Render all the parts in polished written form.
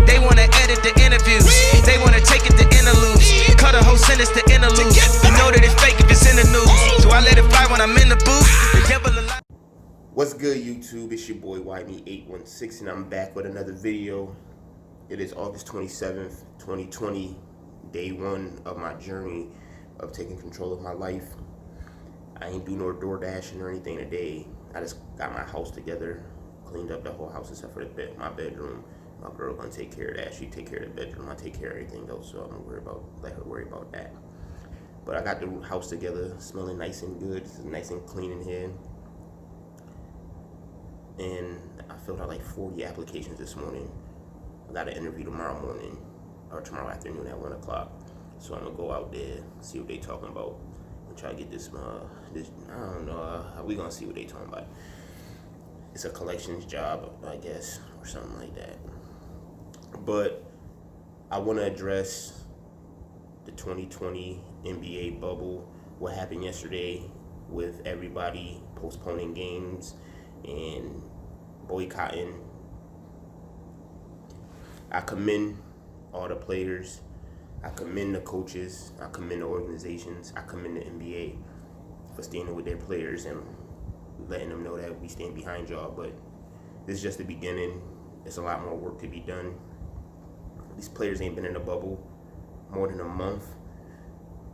They wanna edit the interviews. They wanna take it to interludes. Cut a whole sentence to interlude. You know that it's fake if it's in the news. So I let it fly when I'm in the booth. The devil alive. What's good, YouTube? It's your boy YME816, and I'm back with another video. It is August 27th, 2020, day one of my journey of taking control of my life. I ain't do no door dashing or anything today. I just got my house together, cleaned up the whole house except for my bedroom. My girl gonna take care of that. She take care of the bedroom. I take care of everything else, so I'm gonna let her worry about that. But I got the house together, smelling nice and good. It's nice and clean in here. And I filled out like 40 applications this morning. I got an interview tomorrow morning or tomorrow afternoon at 1 o'clock. So I'm gonna go out there, see what they talking about, and try to get this I don't know. We gonna see what they talking about. It's a collections job, I guess, or something like that. But I want to address the 2020 NBA bubble. What happened yesterday with everybody postponing games and boycotting. I commend all the players. I commend the coaches. I commend the organizations. I commend the NBA for standing with their players and letting them know that we stand behind y'all. But this is just the beginning. There's a lot more work to be done. These players ain't been in the bubble more than a month,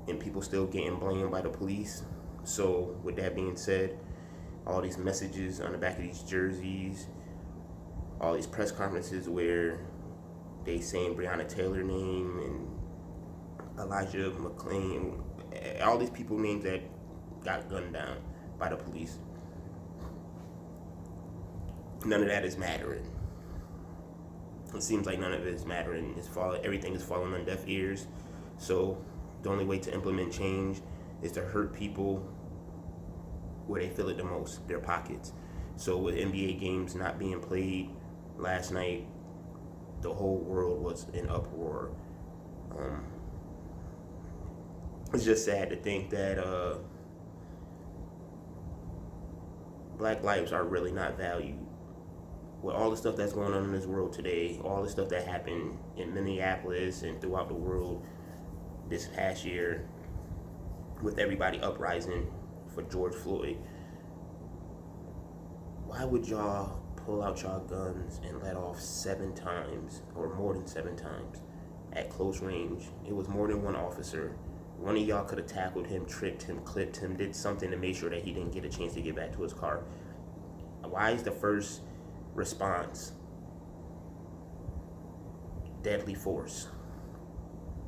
and people still getting blamed by the police. So with that being said, all these messages on the back of these jerseys, all these press conferences where they saying Breonna Taylor name and Elijah McClain, all these people names that got gunned down by the police. None of that is mattering. It seems like none of it is mattering. Everything is falling on deaf ears. So the only way to implement change is to hurt people where they feel it the most, their pockets. So with NBA games not being played last night, the whole world was in uproar. It's just sad to think that black lives are really not valued. With all the stuff that's going on in this world today, all the stuff that happened in Minneapolis and throughout the world this past year, with everybody uprising for George Floyd, why would y'all pull out y'all guns and let off 7 times or more than 7 times at close range? It was more than one officer. One of y'all could have tackled him, tricked him, clipped him, did something to make sure that he didn't get a chance to get back to his car. Why is the first response deadly force?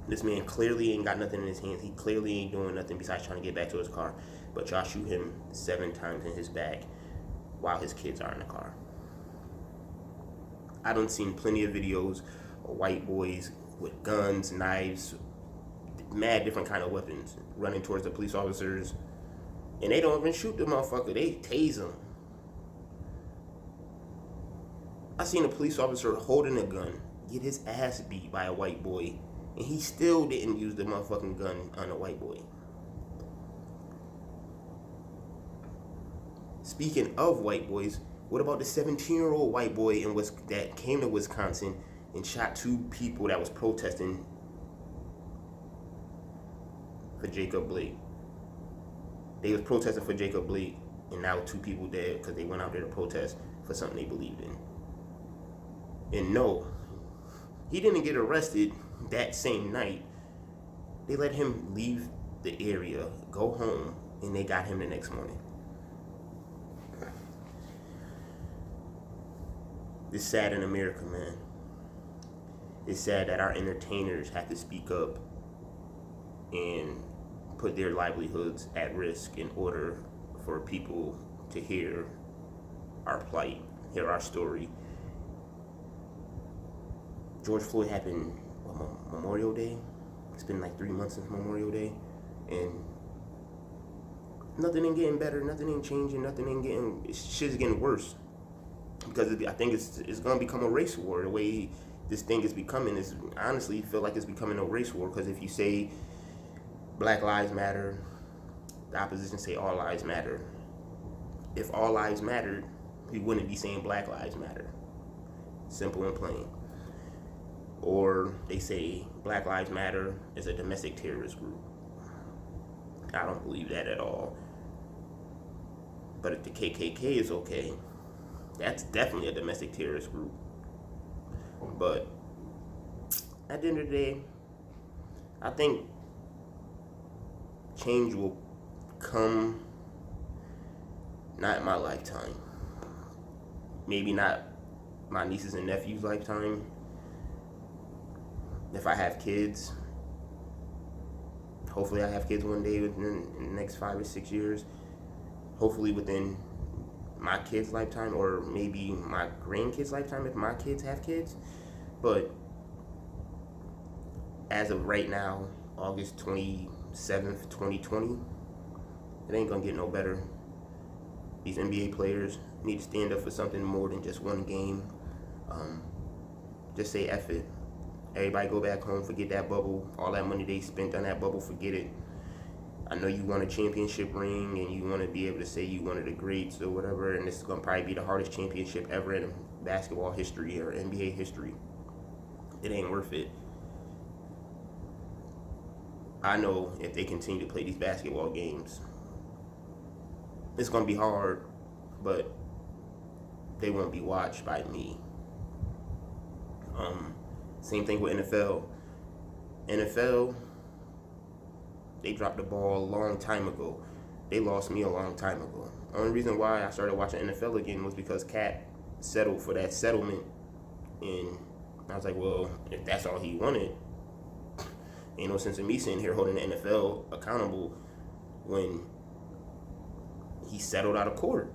This man clearly ain't got nothing in his hands. He clearly ain't doing nothing besides trying to get back to his car. But y'all shoot him 7 times in his back while his kids are in the car. I done seen plenty of videos of white boys with guns, knives, mad different kind of weapons running towards the police officers, and they don't even shoot the motherfucker. They tase them. I seen a police officer holding a gun get his ass beat by a white boy, and he still didn't use the motherfucking gun on a white boy. Speaking of white boys, what about the 17-year-old white boy that came to Wisconsin and shot 2 people that was protesting for Jacob Blake? They was protesting for Jacob Blake, and now 2 people dead because they went out there to protest for something they believed in. And no, he didn't get arrested that same night. They let him leave the area, go home, and they got him the next morning. It's sad in America, man. It's sad that our entertainers have to speak up and put their livelihoods at risk in order for people to hear our plight, hear our story. George Floyd happened Memorial Day. It's been like 3 months since Memorial Day, and nothing ain't getting better, nothing ain't changing, shit's getting worse. Because I think it's gonna become a race war. The way this thing is becoming is, honestly, feel like it's becoming a race war. Because if you say Black Lives Matter, the opposition say all lives matter. If all lives mattered, we wouldn't be saying Black Lives Matter. Simple and plain. or they say Black Lives Matter is a domestic terrorist group. I don't believe that at all. But if the KKK is okay, that's definitely a domestic terrorist group. But at the end of the day, I think change will come, not in my lifetime. Maybe not my nieces and nephews' lifetime. If I have kids, hopefully I have kids one day within the next 5 or 6 years. Hopefully within my kids' lifetime, or maybe my grandkids' lifetime if my kids have kids. But as of right now, August 27th, 2020, it ain't gonna get no better. These NBA players need to stand up for something more than just one game. Just say F it. Everybody go back home, forget that bubble. All that money they spent on that bubble, forget it. I know you won a championship ring and you want to be able to say you one of the greats or whatever, and this is going to probably be the hardest championship ever in basketball history or NBA history. It ain't worth it. I know if they continue to play these basketball games, it's going to be hard, but they won't be watched by me. Same thing with NFL. NFL, they dropped the ball a long time ago. They lost me a long time ago. The only reason why I started watching NFL again was because Cat settled for that settlement. And I was like, well, if that's all he wanted, ain't no sense in me sitting here holding the NFL accountable when he settled out of court.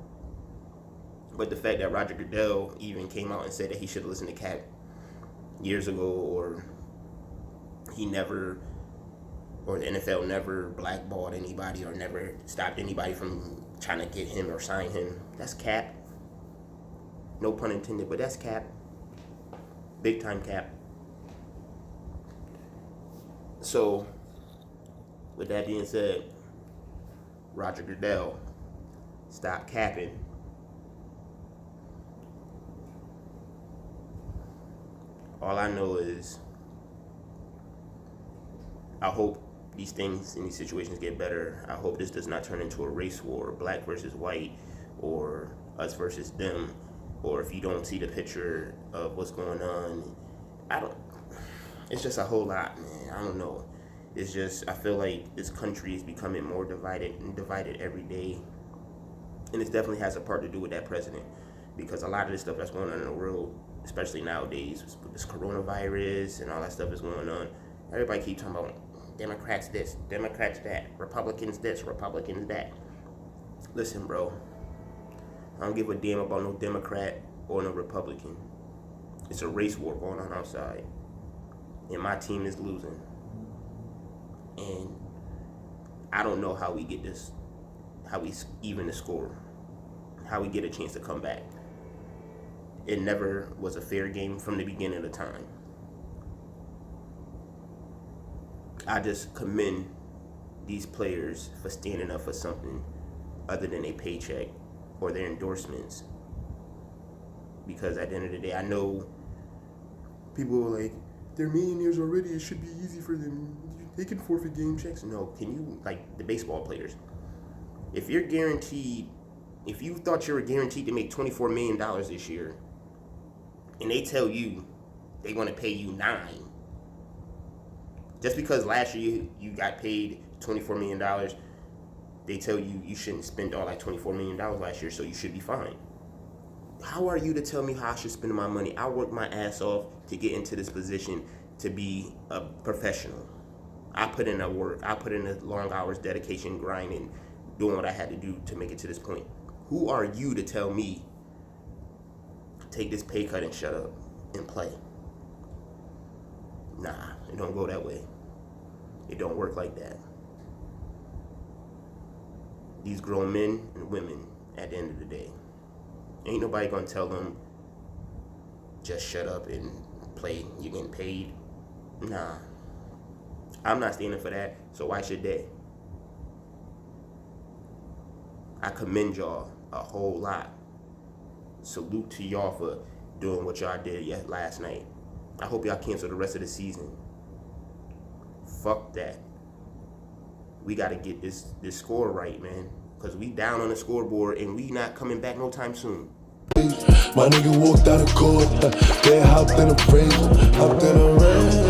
But the fact that Roger Goodell even came out and said that he should have listened to Cat years ago, or the NFL never blackballed anybody or never stopped anybody from trying to get him or sign him, that's cap. No pun intended, but that's cap. Big time cap. So, with that being said, Roger Goodell, stop capping. All I know is I hope these things and these situations get better. I hope this does not turn into a race war, black versus white, or us versus them, or if you don't see the picture of what's going on, it's just a whole lot, man. I don't know. It's just, I feel like this country is becoming more divided every day. And it definitely has a part to do with that president, because a lot of this stuff that's going on in the world, especially nowadays, with this coronavirus and all that stuff is going on, everybody keep talking about Democrats this, Democrats that, Republicans this, Republicans that. Listen, bro, I don't give a damn about no Democrat or no Republican. It's a race war going on outside, and my team is losing. And I don't know how we get this, how we even the score, how we get a chance to come back. It never was a fair game from the beginning of the time. I just commend these players for standing up for something other than a paycheck or their endorsements. Because at the end of the day, I know people are like, they're millionaires already, it should be easy for them. They can forfeit game checks. No, can you, like the baseball players, if you thought you were guaranteed to make $24 million this year, and they tell you they want to pay you $9 million, just because last year you got paid $24 million, they tell you you shouldn't spend all that $24 million last year, so you should be fine. How are you to tell me how I should spend my money? I worked my ass off to get into this position to be a professional. I put in the work. I put in the long hours, dedication, grinding, doing what I had to do to make it to this point. Who are you to tell me, take this pay cut and shut up and play? Nah, it don't go that way. It don't work like that. These grown men and women, at the end of the day, ain't nobody gonna tell them, just shut up and play, you're getting paid. Nah, I'm not standing for that, so why should they? I commend y'all a whole lot. Salute to y'all for doing what y'all did last night. I hope y'all cancel the rest of the season. Fuck that. We got to get this score right, man. Because we down on the scoreboard and we not coming back no time soon. My nigga walked out of court, then hopped in a Range, hopped in a Range.